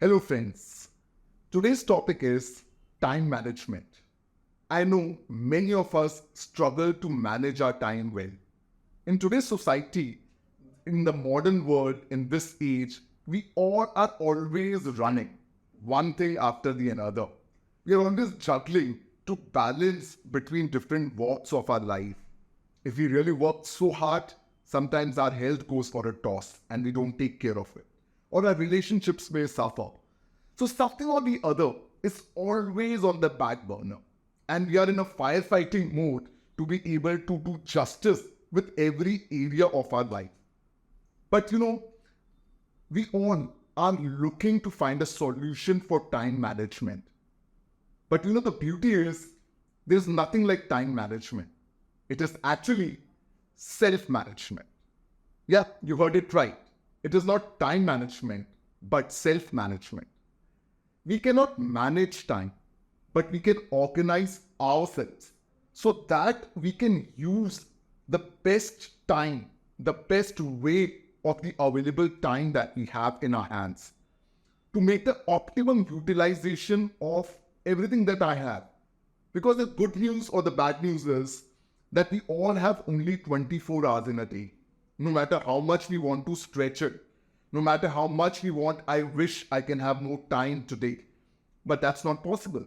Hello, friends. Today's topic is time management. I know many of us struggle to manage our time well. In today's society, in the modern world, in this age, we all are always running, one thing after the another. We are always juggling to balance between different walks of our life. If we really work so hard, sometimes our health goes for a toss and we don't take care of it. Or our relationships may suffer. So something or the other is always on the back burner. And we are in a firefighting mode to be able to do justice with every area of our life. But we all are looking to find a solution for time management. But the beauty is there's nothing like time management. It is actually self-management. Yeah, you heard it right. It is not time management, but self-management. We cannot manage time, but we can organize ourselves so that we can use the best time, the best way of the available time that we have in our hands to make the optimum utilization of everything that I have. Because the good news or the bad news is that we all have only 24 hours in a day. No matter how much we want to stretch it, no matter how much we want, I wish I can have more time today. But that's not possible.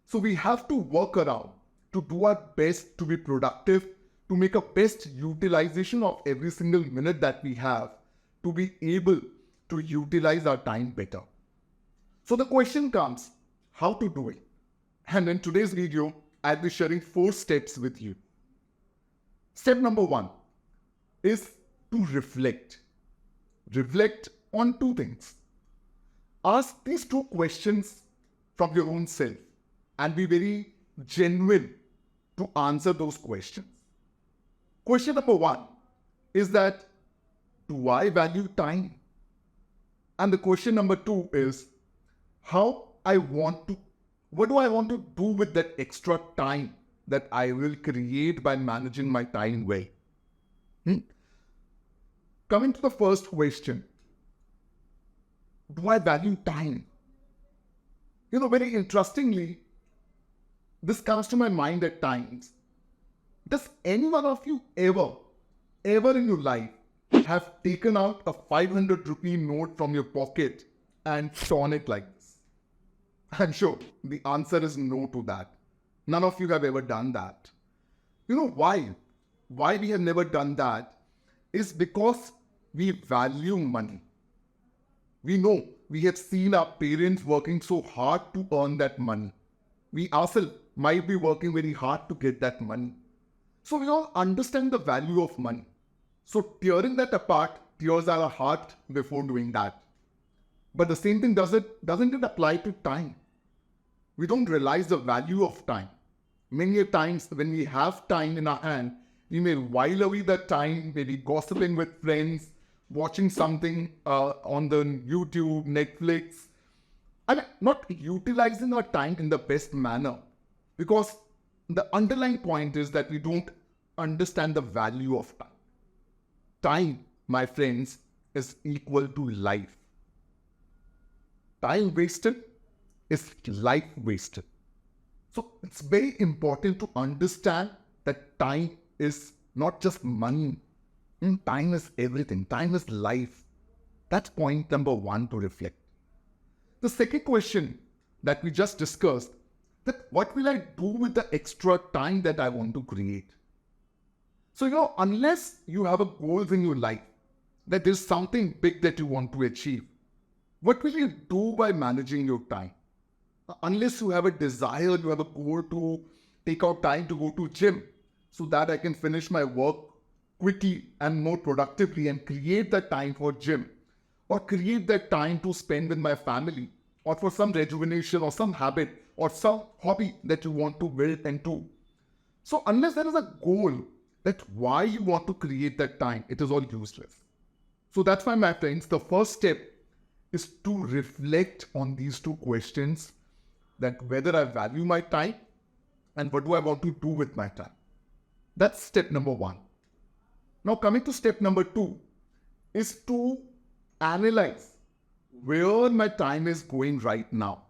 So we have to work around to do our best to be productive, to make a best utilization of every single minute that we have, to be able to utilize our time better. So the question comes, how to do it? And in today's video, I'll be sharing 4 steps with you. Step number 1 is to reflect. Reflect on 2 things. Ask these 2 questions from your own self and be very genuine to answer those questions. Question number 1 is that, do I value time? And the question number 2 is, what do I want to do with that extra time that I will create by managing my time well? Coming to the first question, do I value time? Very interestingly, this comes to my mind at times. Does any one of you ever in your life have taken out a 500 rupee note from your pocket and torn it like this? I'm sure the answer is no to that. None of you have ever done that. Why? Why we have never done that is because we value money. We know we have seen our parents working so hard to earn that money. We ourselves might be working very hard to get that money. So we all understand the value of money. So tearing that apart tears our heart before doing that. But the same thing doesn't it apply to time? We don't realize the value of time. Many times when we have time in our hand, we may while away that time, maybe gossiping with friends, watching something on the YouTube, Netflix. Not utilizing our time in the best manner. Because the underlying point is that we don't understand the value of time. Time, my friends, is equal to life. Time wasted is life wasted. So it's very important to understand that time is not just money. Time is everything. Time is life. That's point number 1 to reflect. The second question that we just discussed, that what will I do with the extra time that I want to create? So, unless you have a goal in your life, that there's something big that you want to achieve, what will you do by managing your time? Unless you have a desire, you have a goal to take out time to go to gym so that I can finish my work quickly and more productively and create that time for gym, or create that time to spend with my family, or for some rejuvenation or some habit or some hobby that you want to build and do. So unless there is a goal that why you want to create that time, it is all useless. So that's why, my friends, the first step is to reflect on these 2 questions, that whether I value my time and what do I want to do with my time. That's step number 1. Now coming to step number 2 is to analyze where my time is going right now.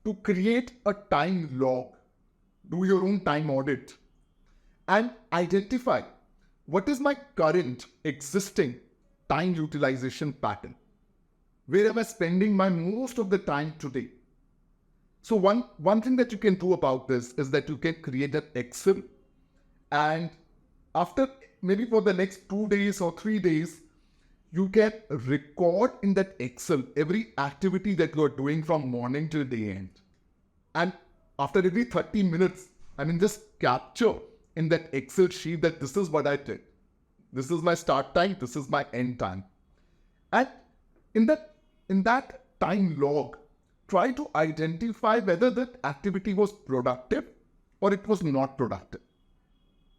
To create a time log, do your own time audit and identify what is my current existing time utilization pattern. Where am I spending my most of the time today? So one thing that you can do about this is that you can create an Excel, and after maybe for the next 2 days or 3 days, you can record in that Excel every activity that you are doing from morning till the end. And after every 30 minutes, just capture in that Excel sheet that this is what I did. This is my start time, this is my end time. And in that time log, try to identify whether that activity was productive or it was not productive.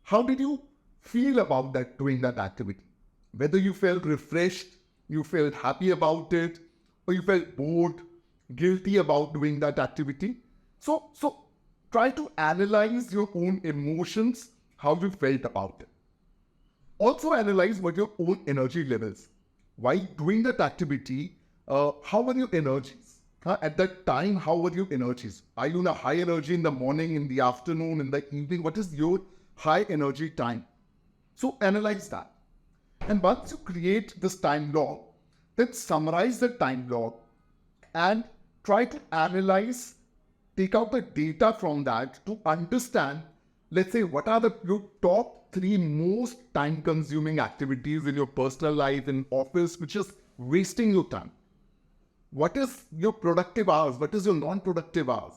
How did you feel about that doing that activity? Whether you felt refreshed, you felt happy about it, or you felt bored, guilty about doing that activity. So try to analyze your own emotions, how you felt about it. Also analyze what your own energy levels. While doing that activity, how were your energies? At that time, how were your energies? Are you in a high energy in the morning, in the afternoon, in the evening? What is your high energy time? So analyze that. And once you create this time log, then summarize the time log and try to analyze, take out the data from that to understand, let's say, what are your top 3 most time consuming activities in your personal life, in office, which is wasting your time. What is your productive hours? What is your non-productive hours?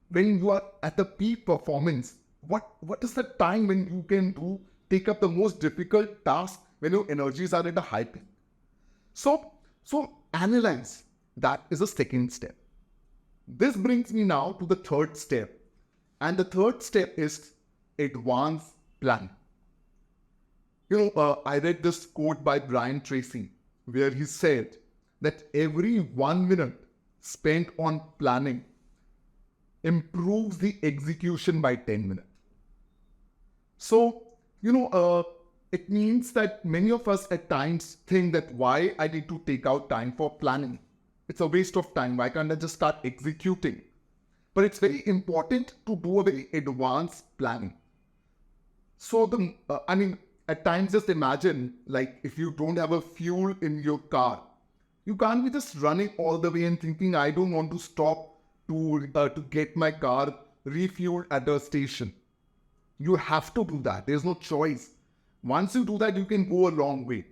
When you are at the peak performance, what is the time when you can take up the most difficult task when your energies are at a high peak? So analyze. That is the second step. This brings me now to the third step. And the third step is advanced planning. I read this quote by Brian Tracy, where he said that every 1 minute spent on planning improves the execution by 10 minutes. So, it means that many of us at times think that why I need to take out time for planning. It's a waste of time. Why can't I just start executing? But it's very important to do a very advanced planning. So at times just imagine, like, if you don't have a fuel in your car, you can't be just running all the way and thinking, I don't want to stop to get my car refueled at a station. You have to do that. There's no choice. Once you do that, you can go a long way.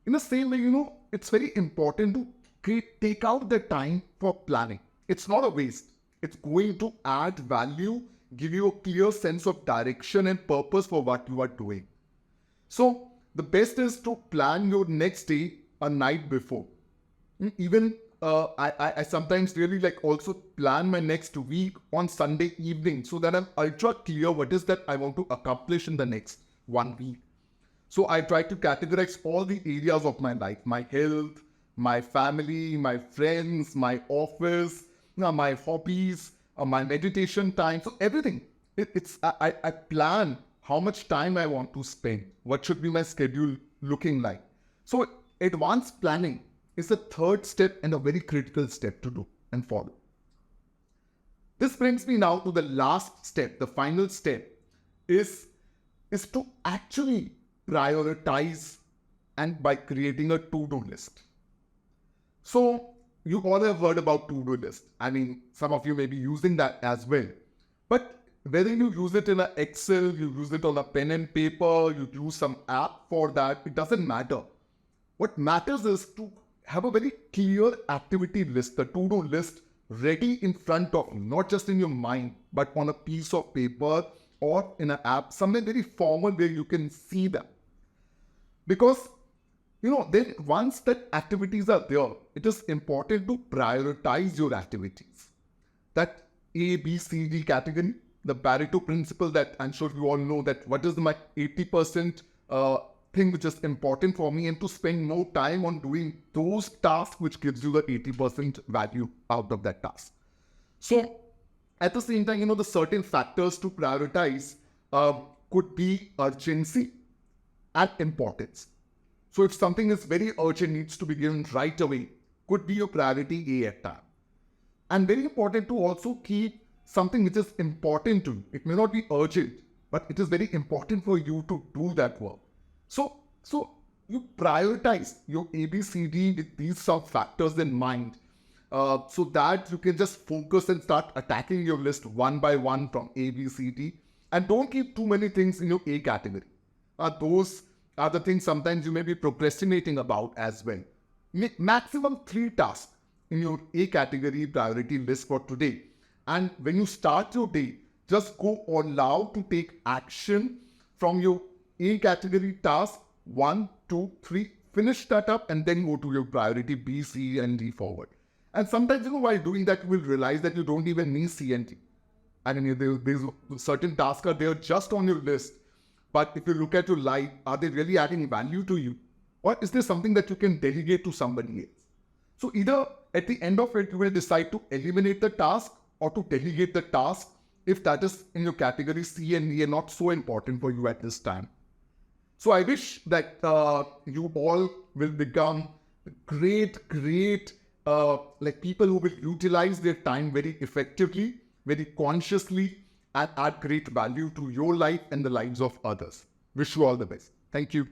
In the same way, it's very important to take out the time for planning. It's not a waste. It's going to add value, give you a clear sense of direction and purpose for what you are doing. So the best is to plan your next day a night before. Even I sometimes really also plan my next week on Sunday evening so that I'm ultra clear what is that I want to accomplish in the next 1 week. So I try to categorize all the areas of my life: my health, my family, my friends, my office, my hobbies, my meditation time. So everything. I plan how much time I want to spend. What should be my schedule looking like? So advanced planning is the third step and a very critical step to do and follow. This brings me now to the last step. The final step is to actually prioritize, and by creating a to-do list. So you all have heard about to-do list. Some of you may be using that as well. But whether you use it in an Excel, you use it on a pen and paper, you use some app for that, it doesn't matter. What matters is to have a very clear activity list, the to-do list, ready in front of you, not just in your mind, but on a piece of paper or in an app, somewhere very formal where you can see them. Because, then once that activities are there, it is important to prioritize your activities. That A, B, C, D category, the Pareto principle that I'm sure you all know, that what is my 80% thing which is important for me, and to spend more time on doing those tasks which gives you the 80% value out of that task. So at the same time, the certain factors to prioritize could be urgency and importance. So if something is very urgent, needs to be given right away, could be your priority A at time. And very important to also keep something which is important to you. It may not be urgent, but it is very important for you to do that work. So you prioritize your ABCD with these some factors in mind, so that you can just focus and start attacking your list one by one from A, B, C, D, and don't keep too many things in your A category. Those are the things sometimes you may be procrastinating about as well. Maximum 3 tasks in your A category priority list for today. And when you start your day, just go all out to take action from your A category task 1, 2, 3, finish that up, and then go to your priority B, C, and D forward. And sometimes, while doing that, you will realize that you don't even need C and D. I mean, there's certain tasks are there just on your list. But if you look at your life, are they really adding value to you? Or is there something that you can delegate to somebody else? So either at the end of it, you will decide to eliminate the task or to delegate the task if that is in your category C and D and not so important for you at this time. So I wish that you all will become great like people who will utilize their time very effectively, very consciously, and add great value to your life and the lives of others. Wish you all the best. Thank you.